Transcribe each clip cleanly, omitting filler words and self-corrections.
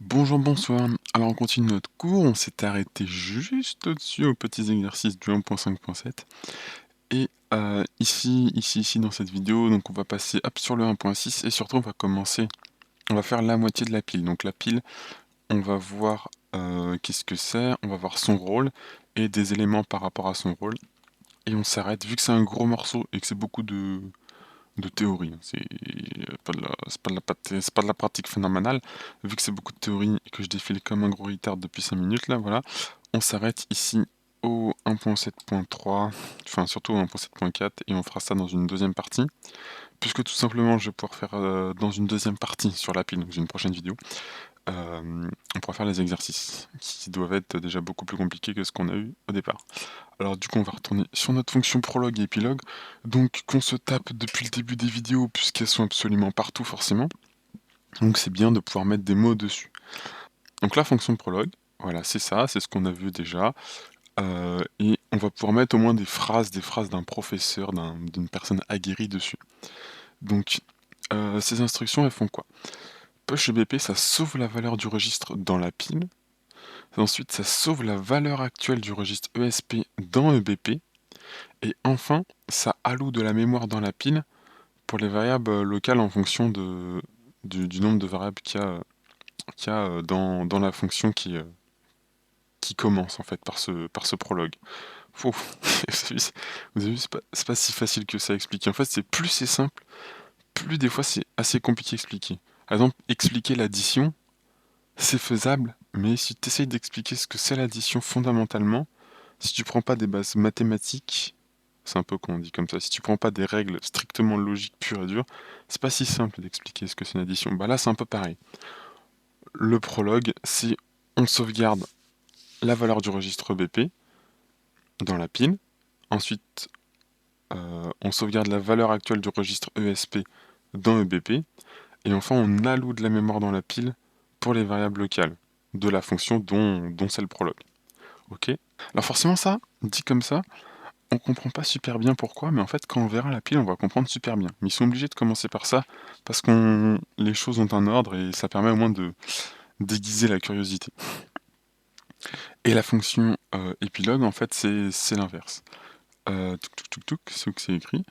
Bonjour, bonsoir. Alors on continue notre cours, on s'est arrêté juste au-dessus aux petits exercices du 1.5.7 et ici dans cette vidéo, donc on va passer hop sur le 1.6 et surtout on va faire la moitié de la pile. Donc la pile, on va voir, qu'est-ce que c'est, on va voir son rôle et des éléments par rapport à son rôle et on s'arrête vu que c'est un gros morceau et que c'est beaucoup de théorie, hein. C'est pas de la pratique phénoménale. Vu que c'est beaucoup de théorie et que je défile comme un gros retard depuis 5 minutes là, voilà. On s'arrête ici au 1.7.3, enfin surtout au 1.7.4 et on fera ça dans une deuxième partie. Puisque tout simplement je vais pouvoir faire dans une deuxième partie sur la pile, donc j'ai une prochaine vidéo. On pourra faire les exercices qui doivent être déjà beaucoup plus compliqués que ce qu'on a eu au départ. Alors du coup, on va retourner sur notre fonction prologue et épilogue, donc qu'on se tape depuis le début des vidéos puisqu'elles sont absolument partout forcément. Donc c'est bien de pouvoir mettre des mots dessus. Donc la fonction prologue, voilà, c'est ça, c'est ce qu'on a vu déjà. Et on va pouvoir mettre au moins des phrases d'un professeur, d'une personne aguerrie dessus. Donc ces instructions, elles font quoi? Push EBP, ça sauve la valeur du registre dans la pile. Ensuite, ça sauve la valeur actuelle du registre ESP dans EBP. Et enfin, ça alloue de la mémoire dans la pile pour les variables locales en fonction du nombre de variables qu'il y a dans la fonction qui commence en fait par ce prologue. Fou. Vous avez vu, c'est pas si facile que ça à expliquer. En fait, plus c'est simple, plus des fois c'est assez compliqué à expliquer. Par exemple, expliquer l'addition, c'est faisable, mais si tu essayes d'expliquer ce que c'est l'addition fondamentalement, si tu prends pas des bases mathématiques, c'est un peu qu'on dit comme ça, si tu prends pas des règles strictement logiques pures et dures, c'est pas si simple d'expliquer ce que c'est une addition. Bah là, c'est un peu pareil. Le prologue, c'est on sauvegarde la valeur du registre BP dans la pile. Ensuite, on sauvegarde la valeur actuelle du registre ESP dans EBP. Et enfin, on alloue de la mémoire dans la pile pour les variables locales de la fonction dont c'est le prologue. Ok. Alors forcément ça, dit comme ça, on comprend pas super bien pourquoi, mais en fait quand on verra la pile, on va comprendre super bien. Mais ils sont obligés de commencer par ça, parce que les choses ont un ordre et ça permet au moins de déguiser la curiosité. Et la fonction épilogue, en fait, c'est l'inverse. C'est où que c'est écrit.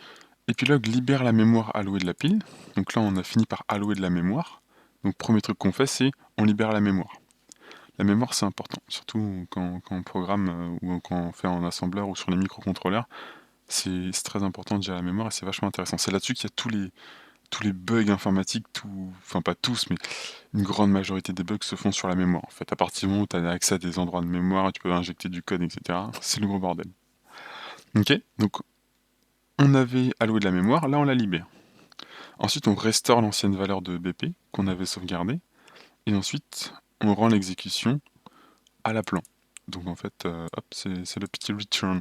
Épilogue libère la mémoire allouée de la pile. Donc là, on a fini par allouer de la mémoire. Donc premier truc qu'on fait, c'est on libère la mémoire. La mémoire, c'est important, surtout quand on programme ou quand on fait en assembleur ou sur les microcontrôleurs. C'est très important de gérer la mémoire et c'est vachement intéressant. C'est là-dessus qu'il y a tous les bugs informatiques, enfin pas tous, mais une grande majorité des bugs se font sur la mémoire. En fait, à partir du moment où tu as accès à des endroits de mémoire et tu peux injecter du code, etc., c'est le gros bordel. Ok, donc on avait alloué de la mémoire, là on la libère. Ensuite, on restaure l'ancienne valeur de BP qu'on avait sauvegardée, et ensuite on rend l'exécution à la plan. Donc en fait, hop, c'est le petit return.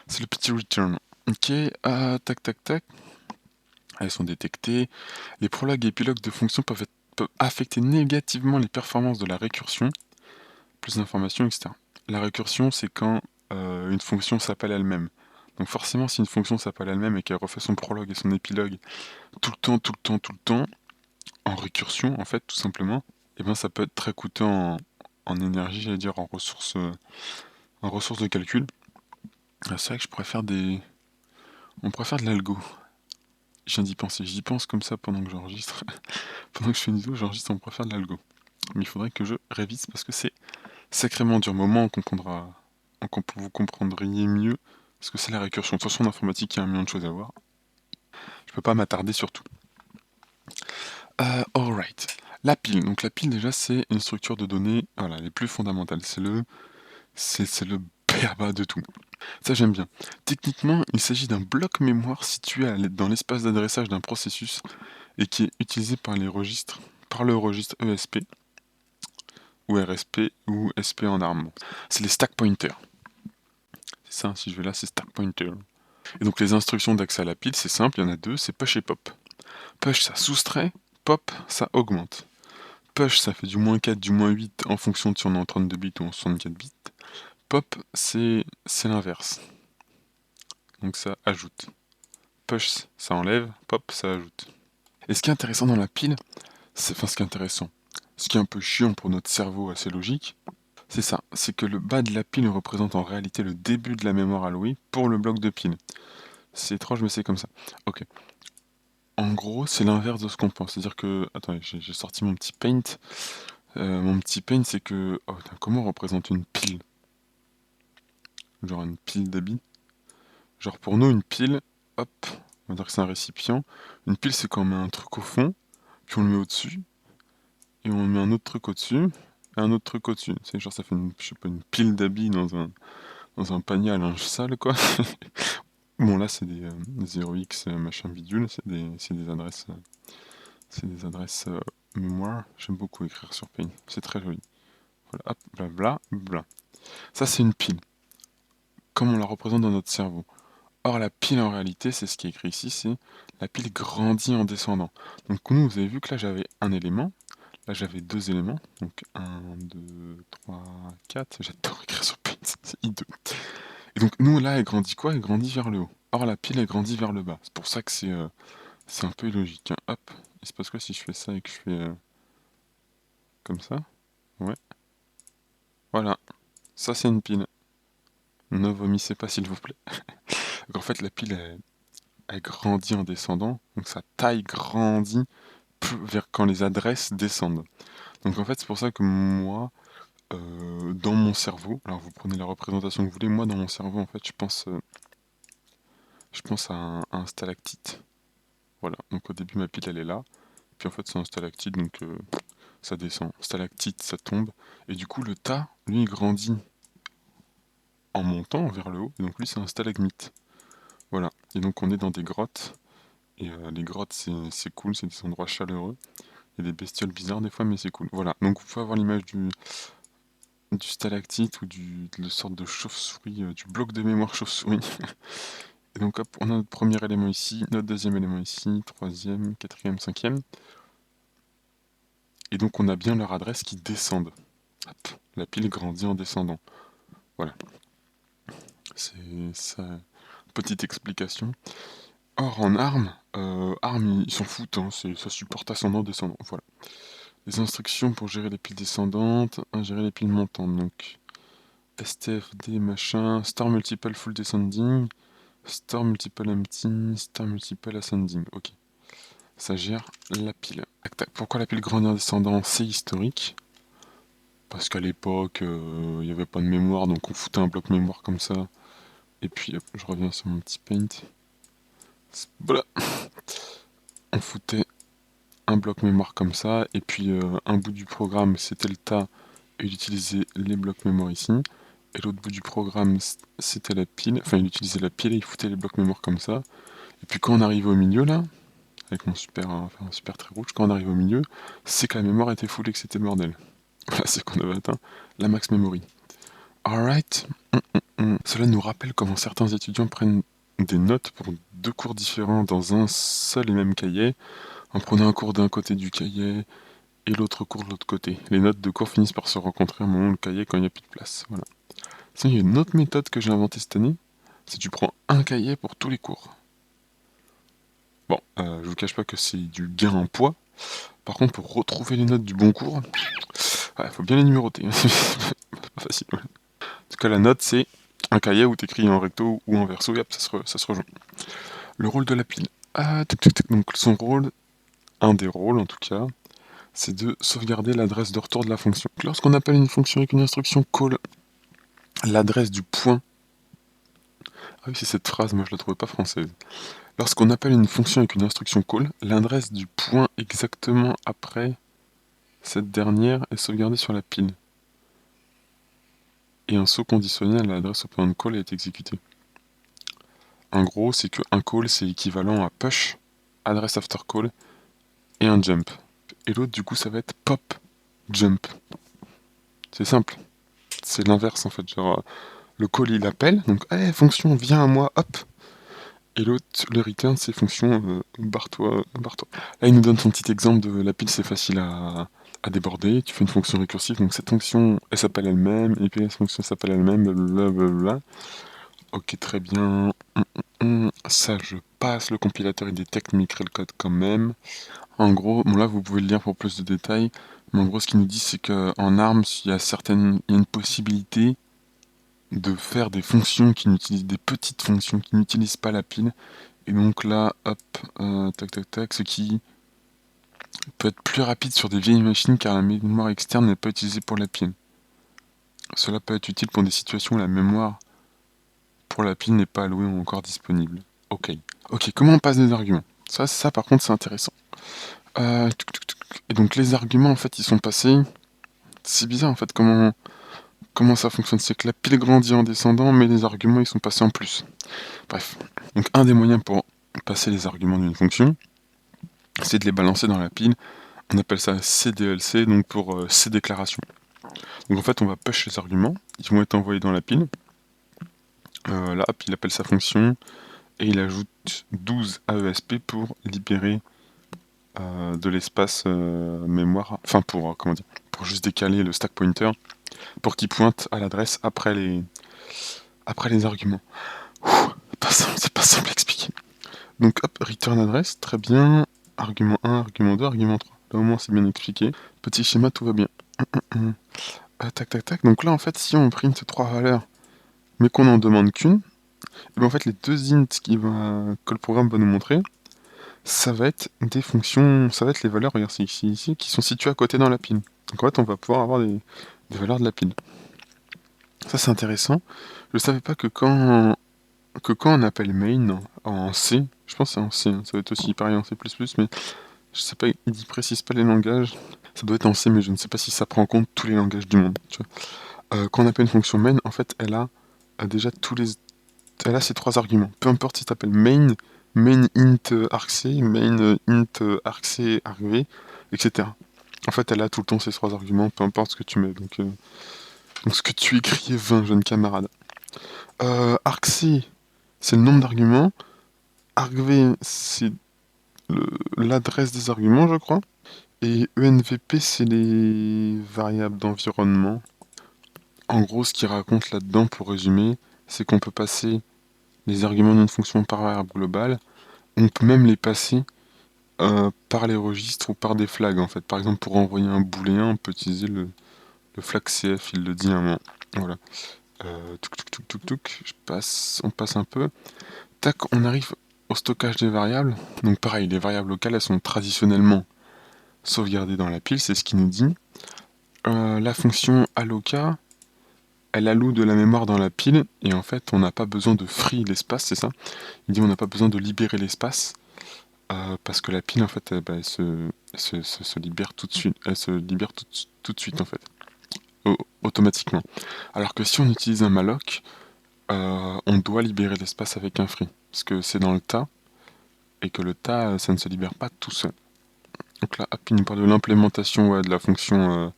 C'est le petit return. Ok, tac tac tac. Elles sont détectées. Les prologues et épilogues de fonctions peuvent affecter négativement les performances de la récursion. Plus d'informations, etc. La récursion, c'est quand une fonction s'appelle elle-même. Donc forcément, si une fonction s'appelle elle-même et qu'elle refait son prologue et son épilogue tout le temps, tout le temps, tout le temps, en récursion, en fait, tout simplement, et ben ça peut être très coûteux en énergie, j'allais dire, en ressources de calcul. Ah, c'est vrai que je préfère on préfère de l'algo. Je viens d'y penser, j'y pense comme ça pendant que j'enregistre. Pendant que je fais une vidéo, j'enregistre, on préfère de l'algo. Mais il faudrait que je révise parce que c'est sacrément dur. Moment, vous comprendriez mieux ce que c'est la récursion. De toute façon, en informatique, il y a un million de choses à voir. Je peux pas m'attarder sur tout. Alright. La pile. Donc la pile, déjà, c'est une structure de données, voilà, les plus fondamentales. C'est le berba de tout. Ça, j'aime bien. Techniquement, il s'agit d'un bloc mémoire situé dans l'espace d'adressage d'un processus et qui est utilisé par le registre ESP ou RSP ou SP en ARM. C'est les stack pointers. C'est ça, si je vais là, c'est stack pointer. Et donc les instructions d'accès à la pile, c'est simple, il y en a deux, c'est push et pop. Push, ça soustrait, pop, ça augmente. Push, ça fait du -4, du -8 en fonction de si on est en 32 bits ou en 64 bits. Pop, c'est l'inverse. Donc ça ajoute. Push, ça enlève, pop, ça ajoute. Et ce qui est intéressant dans la pile, ce qui est intéressant, Ce qui est un peu chiant pour notre cerveau assez logique. C'est ça, c'est que le bas de la pile représente en réalité le début de la mémoire allouée pour le bloc de pile. C'est étrange, mais c'est comme ça. Ok. En gros, c'est l'inverse de ce qu'on pense. C'est-à-dire que... Attendez, j'ai sorti mon petit paint. Mon petit paint, c'est que... Oh, putain, comment on représente une pile? Genre une pile d'habits. Genre pour nous, une pile, hop, on va dire que c'est un récipient. Une pile, c'est quand on met un truc au fond, puis on le met au-dessus, et on met un autre truc au-dessus, et un autre truc au-dessus. C'est genre ça fait une, je sais pas, une pile d'habits dans un panier à linge sale, quoi. Bon, là, c'est des 0x machin bidule, c'est des adresses mémoire. J'aime beaucoup écrire sur Paint, c'est très joli. Voilà, hop, blabla, bla. Ça, c'est une pile, comme on la représente dans notre cerveau. Or, la pile, en réalité, c'est ce qui est écrit ici, c'est la pile grandit en descendant. Donc, nous, vous avez vu que là, j'avais un élément, là, j'avais deux éléments. Donc, un, 2, 3, 4. J'adore écrire sur Paint, c'est hideux. Et donc, nous, là, elle grandit quoi? Elle grandit vers le haut. Or, la pile, elle grandit vers le bas. C'est pour ça que c'est un peu illogique, hein. Hop, il se passe quoi si je fais ça et que je fais comme ça? Ouais, voilà. Ça, c'est une pile. Ne vomissez pas, s'il vous plaît. Donc, en fait, la pile, elle grandit en descendant. Donc, sa taille grandit vers quand les adresses descendent. Donc, en fait, c'est pour ça que moi, dans mon cerveau, alors vous prenez la représentation que vous voulez, moi, dans mon cerveau, en fait, je pense à un stalactite. Voilà, donc au début, ma pile, elle est là. Puis en fait, c'est un stalactite, donc ça descend. Stalactite, ça tombe. Et du coup, le tas, lui, il grandit en montant vers le haut. Et donc lui, c'est un stalagmite. Voilà. Et donc on est dans des grottes. Et les grottes, c'est cool, c'est des endroits chaleureux. Il y a des bestioles bizarres des fois, mais c'est cool. Voilà. Donc vous pouvez avoir l'image du stalactite ou de sorte de chauve-souris, du bloc de mémoire chauve-souris. Et donc hop, on a notre premier élément ici, notre deuxième élément ici, troisième, quatrième, cinquième. Et donc on a bien leur adresse qui descendent. Hop, la pile grandit en descendant. Voilà. C'est ça. Petite explication. Or en armes, ils s'en foutent, hein, ça supporte ascendant, descendant. Voilà. Les instructions pour gérer les piles descendantes, gérer les piles montantes. Donc STFD machin, Star Multiple Full Descending, Star Multiple Empty, Star Multiple Ascending. Ok. Ça gère la pile. Tac, tac. Pourquoi la pile grandit en descendant? C'est historique. Parce qu'à l'époque, il n'y avait pas de mémoire, donc on foutait un bloc mémoire comme ça. Et puis, hop, je reviens sur mon petit paint. Voilà. On foutait un bloc mémoire comme ça, et puis un bout du programme, c'était le tas, et il utilisait les blocs mémoire ici. Et l'autre bout du programme, c'était la pile. Enfin, il utilisait la pile et il foutait les blocs mémoire comme ça. Et puis quand on arrivait au milieu, là, avec mon super, enfin, un super trait rouge, quand on arrive au milieu, c'est que la mémoire était full et que c'était le bordel. Voilà, c'est qu'on avait atteint la max memory. Alright. Cela nous rappelle comment certains étudiants prennent des notes pour deux cours différents dans un seul et même cahier, en prenant un cours d'un côté du cahier et l'autre cours de l'autre côté. Les notes de cours finissent par se rencontrer à un moment où le cahier quand il n'y a plus de place. Voilà. Sinon, il y a une autre méthode que j'ai inventée cette année, c'est que tu prends un cahier pour tous les cours. Bon, je vous cache pas que c'est du gain en poids. Par contre, pour retrouver les notes du bon cours, il faut bien les numéroter. C'est pas facile. Ouais. En tout cas, la note, c'est un cahier où tu écris en recto ou en verso, et hop, ça se rejoint. Le rôle de la pile. Ah, donc son rôle, un des rôles en tout cas, c'est de sauvegarder l'adresse de retour de la fonction. Lorsqu'on appelle une fonction avec une instruction call l'adresse du point. Ah oui, c'est cette phrase, moi je la trouvais pas française. Lorsqu'on appelle une fonction avec une instruction call, l'adresse du point exactement après cette dernière est sauvegardée sur la pile. Et un saut conditionnel à l'adresse au point de call est exécuté. En gros, c'est qu'un call c'est équivalent à push, adresse after call et un jump. Et l'autre, du coup, ça va être pop jump. C'est simple. C'est l'inverse en fait. Genre, le call il appelle, donc hey, fonction viens à moi, hop. Et l'autre, le return, c'est fonction barre-toi, barre-toi. Là, il nous donne son petit exemple de la pile, c'est facile à déborder. Tu fais une fonction récursive, donc cette fonction, elle s'appelle elle-même, et puis cette fonction s'appelle elle-même, blablabla. Ok, très bien. Ça, je passe. Le compilateur, il détecte, mais il crée le code quand même. En gros, bon là, vous pouvez le lire pour plus de détails, Mais en gros, ce qu'il nous dit, c'est qu'en ARM, il y a une possibilité de faire des fonctions qui n'utilisent des petites fonctions qui n'utilisent pas la pile. Et donc là, hop, tac tac tac, ce qui peut être plus rapide sur des vieilles machines car la mémoire externe n'est pas utilisée pour la pile. Cela peut être utile pour des situations où la mémoire pour la pile n'est pas allouée ou encore disponible. Ok. Ok, comment on passe des arguments? Ça par contre c'est intéressant. Et donc les arguments en fait ils sont passés. C'est bizarre en fait comment ça fonctionne. C'est que la pile grandit en descendant mais les arguments ils sont passés en plus. Bref. Donc un des moyens pour passer les arguments d'une fonction, c'est de les balancer dans la pile. On appelle ça CDLC, donc pour C déclaration. Donc en fait on va push les arguments, ils vont être envoyés dans la pile. Là, hop, il appelle sa fonction et il ajoute 12 AESP pour libérer de l'espace mémoire, enfin pour comment dire, pour juste décaler le stack pointer pour qu'il pointe à l'adresse après les arguments. C'est pas simple à expliquer. Donc hop, return adresse, très bien. Argument 1, argument 2, argument 3. Là au moins c'est bien expliqué. Petit schéma, tout va bien. Tac tac tac. Donc là en fait si on print 3 valeurs mais qu'on n'en demande qu'une, et bien en fait les deux ints que le programme va nous montrer, ça va être des fonctions, ça va être les valeurs, regarde c'est ici, qui sont situées à côté dans la pile. Donc en fait on va pouvoir avoir des valeurs de la pile. Ça c'est intéressant. Je savais pas que quand on appelle main en C, je pense que c'est en C, ça va être aussi pareil en C++, mais je sais pas, il précise pas les langages. Ça doit être en C, mais je ne sais pas si ça prend en compte tous les langages du monde. Tu vois. Quand on appelle une fonction main, en fait, elle a déjà elle a ces trois arguments. Peu importe si tu appelles main int argc, main int argc argv, etc. En fait, elle a tout le temps ces trois arguments, peu importe ce que tu mets. Donc ce que tu écris est 20, jeune camarade. Argc, c'est le nombre d'arguments. Argv, c'est l'adresse des arguments, je crois. Et envp, c'est les variables d'environnement. En gros, ce qu'il raconte là-dedans, pour résumer, c'est qu'on peut passer les arguments d'une fonction par variable globale. On peut même les passer par les registres ou par des flags, en fait. Par exemple, pour envoyer un booléen, on peut utiliser le flag CF, il le dit à un moment. Voilà. On passe un peu. Tac, on arrive au stockage des variables. Donc pareil, les variables locales, elles sont traditionnellement sauvegardées dans la pile, c'est ce qu'il nous dit. La fonction alloca, elle alloue de la mémoire dans la pile, et en fait, on n'a pas besoin de free l'espace, c'est ça. Il dit on n'a pas besoin de libérer l'espace, parce que la pile, en fait, elle se libère tout de suite. Elle se libère tout de suite, en fait. Automatiquement. Alors que si on utilise un malloc, on doit libérer l'espace avec un free, parce que c'est dans le tas, et que le tas, ça ne se libère pas tout seul. Donc là, hop, il nous parle de l'implémentation de la fonction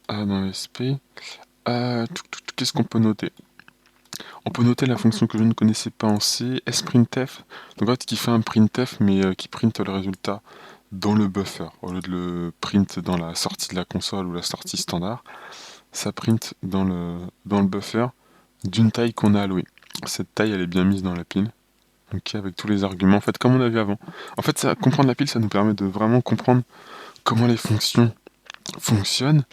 A dans SP. Qu'est-ce qu'on peut noter? On peut noter la fonction que je ne connaissais pas en C, sprintf, donc en fait qui fait un printf mais qui print le résultat dans le buffer, au lieu de le print dans la sortie de la console ou la sortie standard, ça print dans le buffer d'une taille qu'on a allouée. Cette taille elle est bien mise dans la pile, ok, avec tous les arguments, en fait comme on a vu avant. En fait comprendre la pile ça nous permet de vraiment comprendre comment les fonctions fonctionnent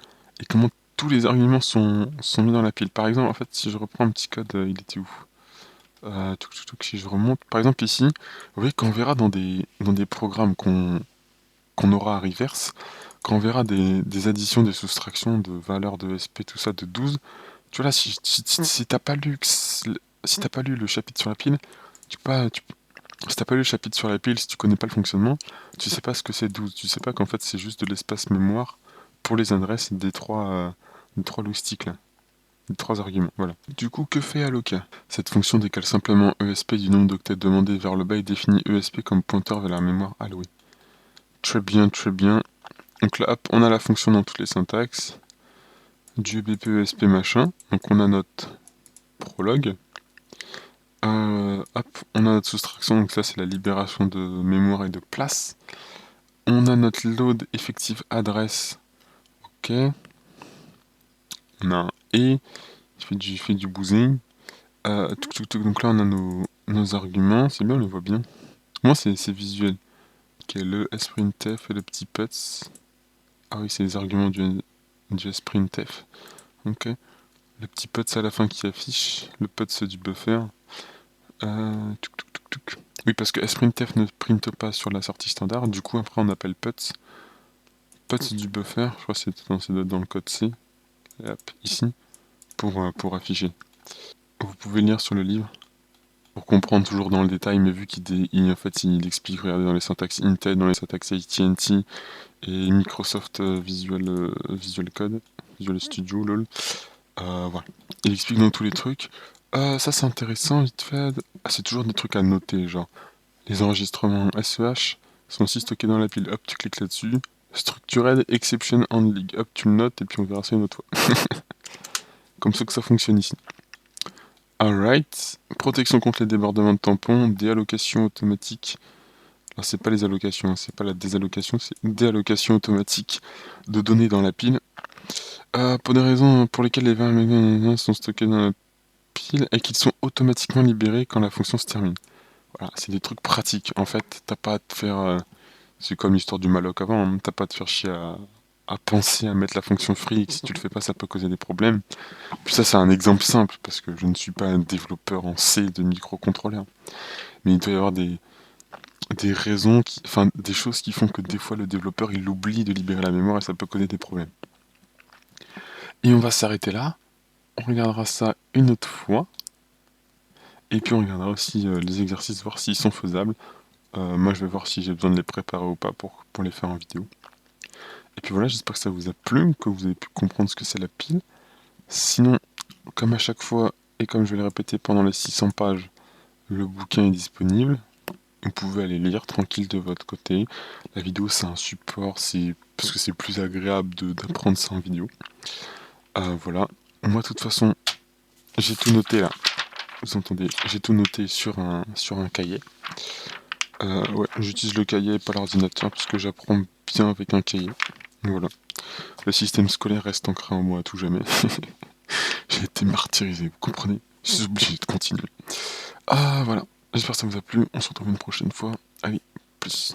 et comment tous les arguments sont mis dans la pile. Par exemple, en fait, si je reprends un petit code, il était où? Si je remonte, par exemple ici, vous voyez qu'on verra dans des programmes qu'on aura à reverse, quand on verra des additions, des soustractions de valeurs de SP, tout ça, de 12, tu vois là, si t'as pas lu le chapitre sur la pile, si t'as pas lu le chapitre sur la pile, si tu connais pas le fonctionnement, tu sais pas ce que c'est 12, tu sais pas qu'en fait c'est juste de l'espace mémoire pour les adresses des trois loustiques là. Les trois arguments, voilà. Du coup, que fait alloca? Cette fonction décale simplement ESP du nombre d'octets demandés vers le bas et définit ESP comme pointeur vers la mémoire allouée. Très bien, très bien. Donc là, hop, on a la fonction dans toutes les syntaxes. Du BP ESP machin. Donc on a notre prologue. Hop, on a notre soustraction, donc là c'est la libération de mémoire et de place. On a notre load effective adresse. Ok. On a un et. Il fait du boozing. Donc là on a nos arguments, c'est bien, on les voit bien. Moi c'est visuel. Ok, le sprintf et le petit puts. Ah oui, c'est les arguments du sprintf. Ok. Le petit puts à la fin qui affiche, le puts du buffer. Tuc, tuc, tuc, tuc. Oui, parce que sprintf ne printe pas sur la sortie standard, du coup après on appelle puts. Puts du buffer, je crois que c'est dans le code C. Et hop, ici, pour afficher. Vous pouvez lire sur le livre pour comprendre toujours dans le détail, mais vu en fait, il explique, regardez, dans les syntaxes Intel, dans les syntaxes AT&T et Microsoft Visual Code, Visual Studio, lol. Voilà. Il explique dans tous les trucs. Ça c'est intéressant, vite fait. Ah, c'est toujours des trucs à noter, genre les enregistrements SEH sont aussi stockés dans la pile. Hop, tu cliques là-dessus. Structured Exception Handling. Hop, tu le notes et puis on verra ça une autre fois. Comme ça que ça fonctionne ici. Alright. Protection contre les débordements de tampons, déallocation automatique. Alors c'est pas les allocations, hein, c'est pas la désallocation, c'est déallocation automatique de données dans la pile. Pour des raisons pour lesquelles les 20 MB sont stockés dans la pile et qu'ils sont automatiquement libérés quand la fonction se termine. Voilà, c'est des trucs pratiques. En fait, t'as pas à te faire... c'est comme l'histoire du malloc avant, hein, t'as pas à te faire chier à penser à mettre la fonction free, et que si tu le fais pas, ça peut causer des problèmes. Puis ça, c'est un exemple simple, parce que je ne suis pas un développeur en C de microcontrôleur. Mais il doit y avoir des raisons, enfin des choses qui font que des fois le développeur il oublie de libérer la mémoire et ça peut causer des problèmes. Et on va s'arrêter là, on regardera ça une autre fois, et puis on regardera aussi les exercices, voir s'ils sont faisables. Moi je vais voir si j'ai besoin de les préparer ou pas pour les faire en vidéo. Et puis voilà, j'espère que ça vous a plu, que vous avez pu comprendre ce que c'est la pile. Sinon, comme à chaque fois, et comme je vais le répéter pendant les 600 pages, le bouquin est disponible. Vous pouvez aller lire tranquille de votre côté. La vidéo c'est un support, parce que c'est plus agréable d'apprendre ça en vidéo. Voilà. Moi de toute façon, j'ai tout noté là. Vous entendez, j'ai tout noté sur un cahier. Ouais, j'utilise le cahier et pas l'ordinateur parce que j'apprends bien avec un cahier. Voilà. Le système scolaire reste ancré en moi à tout jamais. J'ai été martyrisé, vous comprenez? Je suis obligé de continuer. Voilà. J'espère que ça vous a plu. On se retrouve une prochaine fois. Allez, plus.